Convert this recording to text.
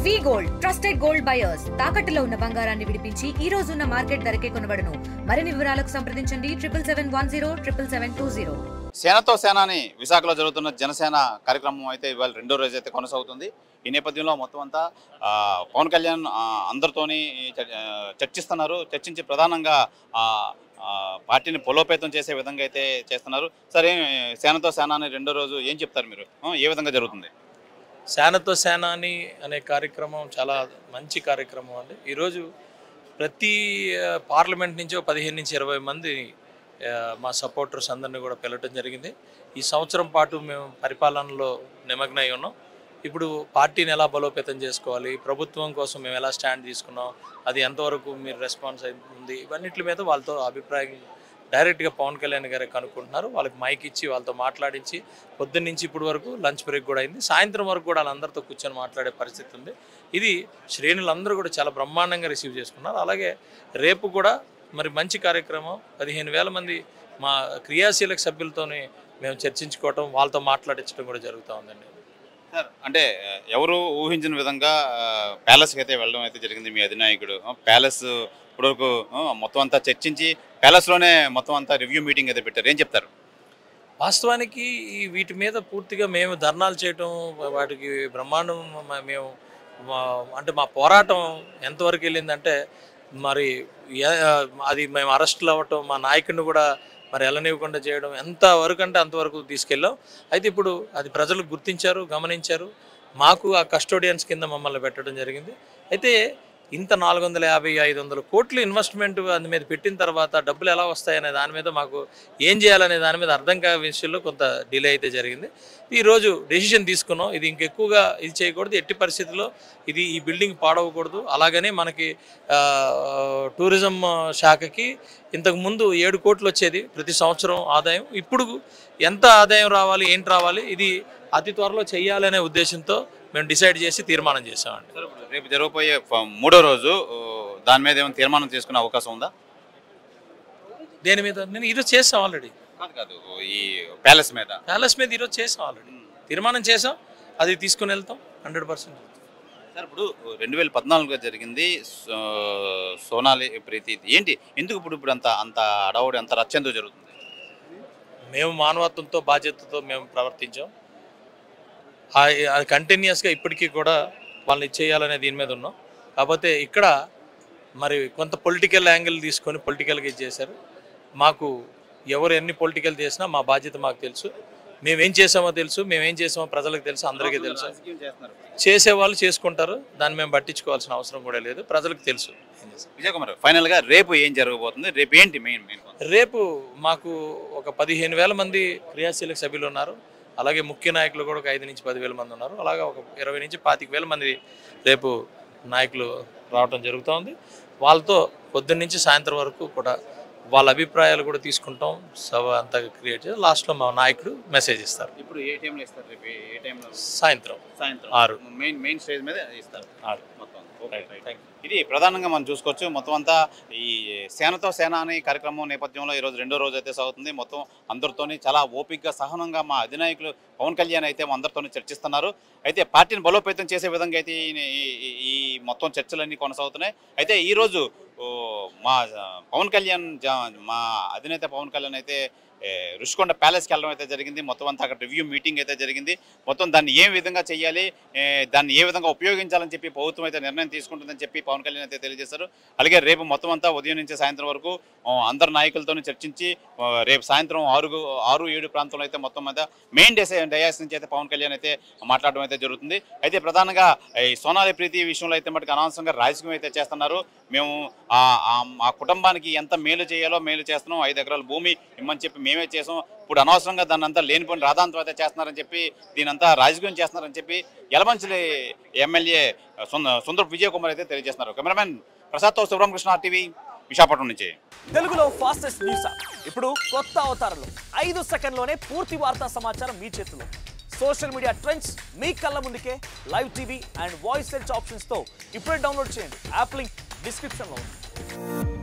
వి gold trusted gold buyers తాకట్టులో ఉన్న బంగారాన్ని విడిపించి ఈ రోజు ఉన్న మార్కెట్ ధరకే కొనబడును. మరిన్ని వివరాలకు సంప్రదించండి 7710772020. సేనతో సేనాని విశాఖలో జరుగుతున్న జనసేన కార్యక్రమం అయితే ఇవాళ రెండో రోజు అయితే కొనసాగుతుంది. ఈ నేపథ్యంలో మొత్తం అంతా పవన్ కళ్యాణ్ అందరితోని చర్చిస్తున్నారు. చర్చించి ప్రధానంగా పార్టీని బలోపేతం చేసే విధంగా అయితే చేస్తున్నారు. సరే, సేనతో సేనాని రెండో రోజు ఏం చెప్తారు మీరు? ఏ విధంగా జరుగుతుంది? సేనతో సేనాని అనే కార్యక్రమం చాలా మంచి కార్యక్రమం అండి. ఈరోజు ప్రతి పార్లమెంట్ నుంచి 15 నుంచి 20 మంది మా సపోర్టర్స్ అందరినీ కూడా పిలవటం జరిగింది. ఈ సంవత్సరం పాటు మేము పరిపాలనలో నిమగ్నై ఉన్నాం. ఇప్పుడు పార్టీని ఎలా బలోపేతం చేసుకోవాలి, ప్రభుత్వం కోసం మేము ఎలా స్టాండ్ తీసుకున్నాం, అది ఎంతవరకు మీరు రెస్పాన్స్ ఉంది, ఇవన్నిటి మీద వాళ్ళతో అభిప్రాయం డైరెక్ట్గా పవన్ కళ్యాణ్ గారే కనుక్కుంటున్నారు. వాళ్ళకి మైక్ ఇచ్చి వాళ్ళతో మాట్లాడించి పొద్దున్న నుంచి ఇప్పుడు వరకు లంచ్ బ్రేక్ కూడా అయింది. సాయంత్రం వరకు కూడా వాళ్ళందరితో కూర్చొని మాట్లాడే పరిస్థితి ఉంది. ఇది శ్రేణులందరూ కూడా చాలా బ్రహ్మాండంగా రిసీవ్ చేసుకున్నారు. అలాగే రేపు కూడా మరి మంచి కార్యక్రమం 15,000 మంది మా క్రియాశీలక సభ్యులతోనే మేము చర్చించుకోవటం, వాళ్ళతో మాట్లాడించడం కూడా జరుగుతూ ఉందండి. సార్, అంటే ఎవరు ఊహించిన విధంగా ప్యాలెస్కి అయితే వెళ్ళడం అయితే జరిగింది మీ అధినాయకుడు. ప్యాలెస్ ఇప్పటివరకు మొత్తం అంతా చర్చించి ప్యాలెస్లోనే మొత్తం అంతా రివ్యూ మీటింగ్ అయితే పెట్టారు. ఏం చెప్తారు? వాస్తవానికి వీటి మీద పూర్తిగా మేము ధర్నాలు చేయటం, వాటికి బ్రహ్మాండం మేము అంటే మా పోరాటం ఎంతవరకు వెళ్ళిందంటే మరి అది మేము అరెస్టులు అవ్వటం, మా నాయకుడిని కూడా మరి వెళ్ళనివ్వకుండా చేయడం, ఎంతవరకు అంటే అంతవరకు తీసుకెళ్ళాం. అయితే ఇప్పుడు అది ప్రజలు గుర్తించారు, గమనించారు. మాకు ఆ కస్టోడియన్స్ కింద మమ్మల్ని పెట్టడం జరిగింది. అయితే ఇంత 450-500 కోట్లు ఇన్వెస్ట్మెంట్ దాని మీద పెట్టిన తర్వాత డబ్బులు ఎలా వస్తాయనే దాని మీద మాకు ఏం చేయాలనే దాని మీద అర్థం కాని విషయంలో కొంత డిలే అయితే జరిగింది. ఈరోజు డెసిషన్ తీసుకున్నాం. ఇది ఇంకెక్కువగా ఇది చేయకూడదు, ఎట్టి పరిస్థితుల్లో ఈ బిల్డింగ్ పాడవకూడదు. అలాగనే మనకి టూరిజం శాఖకి ఇంతకుముందు 7 కోట్లు వచ్చేది ప్రతి సంవత్సరం ఆదాయం. ఇప్పుడు ఎంత ఆదాయం రావాలి, ఏంటి రావాలి, ఇది అతి త్వరలో చేయాలనే ఉద్దేశంతో మేము డిసైడ్ చేసి తీర్మానం చేసామండి. రేపు జరగబోయే 3వ రోజు దాని మీద ఏమైనా తీర్మానం తీసుకునే అవకాశం ఉందా? దేని మీద? నేను ఈరోజు చేసాం ఆల్రెడీ. కాదు, ఈ ప్యాలెస్ మీద ఈరోజు చేసాం ఆల్రెడీ, తీర్మానం చేసాం. అది తీసుకుని వెళ్తాం 100%. సార్, ఇప్పుడు 2014లో జరిగింది సోనాలి ప్రీతి. ఏంటి, ఎందుకు ఇప్పుడు అంత అడవుడి అంత రచ్చందుకు జరుగుతుంది? మేము మానవత్వంతో బాధ్యతతో మేము ప్రవర్తించాం. అది కంటిన్యూస్గా ఇప్పటికీ కూడా వాళ్ళని చేయాలనే దీని మీద ఉన్నాం. కాకపోతే ఇక్కడ మరి కొంత పొలిటికల్ యాంగిల్ తీసుకొని పొలిటికల్గా చేశారు. మాకు ఎవరు ఎన్ని పొలిటికల్ చేసినా మా బాధ్యత మాకు తెలుసు. మేమేం చేసామో తెలుసు, మేమేం చేసామో ప్రజలకు తెలుసు, అందరికీ తెలుసు. చేసేవాళ్ళు చేసుకుంటారు, దాన్ని మేము పట్టించుకోవాల్సిన అవసరం కూడా లేదు, ప్రజలకు తెలుసు. విజయ్ కుమార్, ఫైనల్గా రేపు ఏం జరగబోతుంది? రేపు ఏంటి మెయిన్? రేపు మాకు ఒక 15,000 మంది క్రియాశీలక సభ్యులు ఉన్నారు. అలాగే ముఖ్య నాయకులు కూడా ఒక 5 నుంచి 10,000 మంది ఉన్నారు. అలాగే ఒక 20 నుంచి 25,000 మంది రేపు నాయకులు రావడం జరుగుతూ ఉంది. వాళ్ళతో పొద్దున్న నుంచి సాయంత్రం వరకు కూడా వాళ్ళ అభిప్రాయాలు కూడా తీసుకుంటాం. సభ అంతా క్రియేట్ చేసి లాస్ట్లో మా నాయకుడు మెసేజ్ ఇస్తారు. ఇప్పుడు ఏ టైంలో ఇస్తారు? రేపు ఏ టైంలో? సాయంత్రం 6 మెయిన్ స్టేజ్ మీద ఇస్తారు. 6 మొత్తం. ఇది ప్రధానంగా మనం చూసుకోవచ్చు. మొత్తం అంతా ఈ సేనతో సేన అనే కార్యక్రమం నేపథ్యంలో ఈరోజు రెండో రోజు అయితే సాగుతుంది. మొత్తం అందరితోని చాలా ఓపికగా సహనంగా మా అధినాయకులు పవన్ కళ్యాణ్ అయితే అందరితోని చర్చిస్తున్నారు. అయితే పార్టీని బలోపేతం చేసే విధంగా అయితే ఈ మొత్తం చర్చలన్నీ కొనసాగుతున్నాయి. అయితే ఈరోజు మా పవన్ కళ్యాణ్ మా అధినేత పవన్ కళ్యాణ్ అయితే రుషికొండ ప్యాలెస్కి వెళ్ళడం అయితే జరిగింది. మొత్తం అంతా అక్కడ రివ్యూ మీటింగ్ అయితే జరిగింది. మొత్తం దాన్ని ఏ విధంగా చేయాలి, దాన్ని ఏ విధంగా ఉపయోగించాలని చెప్పి ప్రభుత్వం అయితే నిర్ణయం తీసుకుంటుందని చెప్పి పవన్ కళ్యాణ్ అయితే తెలియజేశారు. అలాగే రేపు మొత్తం అంతా ఉదయం నుంచి సాయంత్రం వరకు అందరు నాయకులతో చర్చించి రేపు సాయంత్రం 6-7 ప్రాంతంలో అయితే మొత్తం మీద మెయిన్ డయాస్ నుంచి అయితే పవన్ కళ్యాణ్ అయితే మాట్లాడడం అయితే జరుగుతుంది. అయితే ప్రధానంగా ఈ సోనాలి ప్రీతి విషయంలో అయితే మటుకు అనవసరంగా రాజకీయం అయితే చేస్తున్నారు. మేము ఆ కుటుంబానికి ఎంత మేలు చేయాలో మేలు చేస్తున్నాం, 5 ఎకరాల భూమి ఇమ్మని చెప్పి మేమే చేసాం. ఇప్పుడు అనవసరంగా దాన్ని అంతా లేనిపోయిన రాధాంతం అయితే చేస్తున్నారని చెప్పి, దీనంతా రాజకీయం చేస్తున్నారని చెప్పి యలమంచిలి ఎమ్మెల్యే సుందరపు విజయ్ కుమార్ అయితే తెలియజేస్తున్నారు. కెమెరామెన్ ప్రసాద్తో శివరామకృష్ణ, RTV, విశాఖపట్నం నుంచి. తెలుగులో ఫాస్టెస్ట్ న్యూస్ ఇప్పుడు కొత్త అవతారంలో 5 సెకండ్లోనే పూర్తి వార్తా సమాచారం మీ చేతిలో. సోషల్ మీడియా ట్రెండ్స్ మీ కళ్ళ ముందుకే live TV and voice search ఆప్షన్స్తో ఇప్పుడే డౌన్లోడ్ చేయండి. యాప్ లింక్ డిస్క్రిప్షన్లో ఉంది.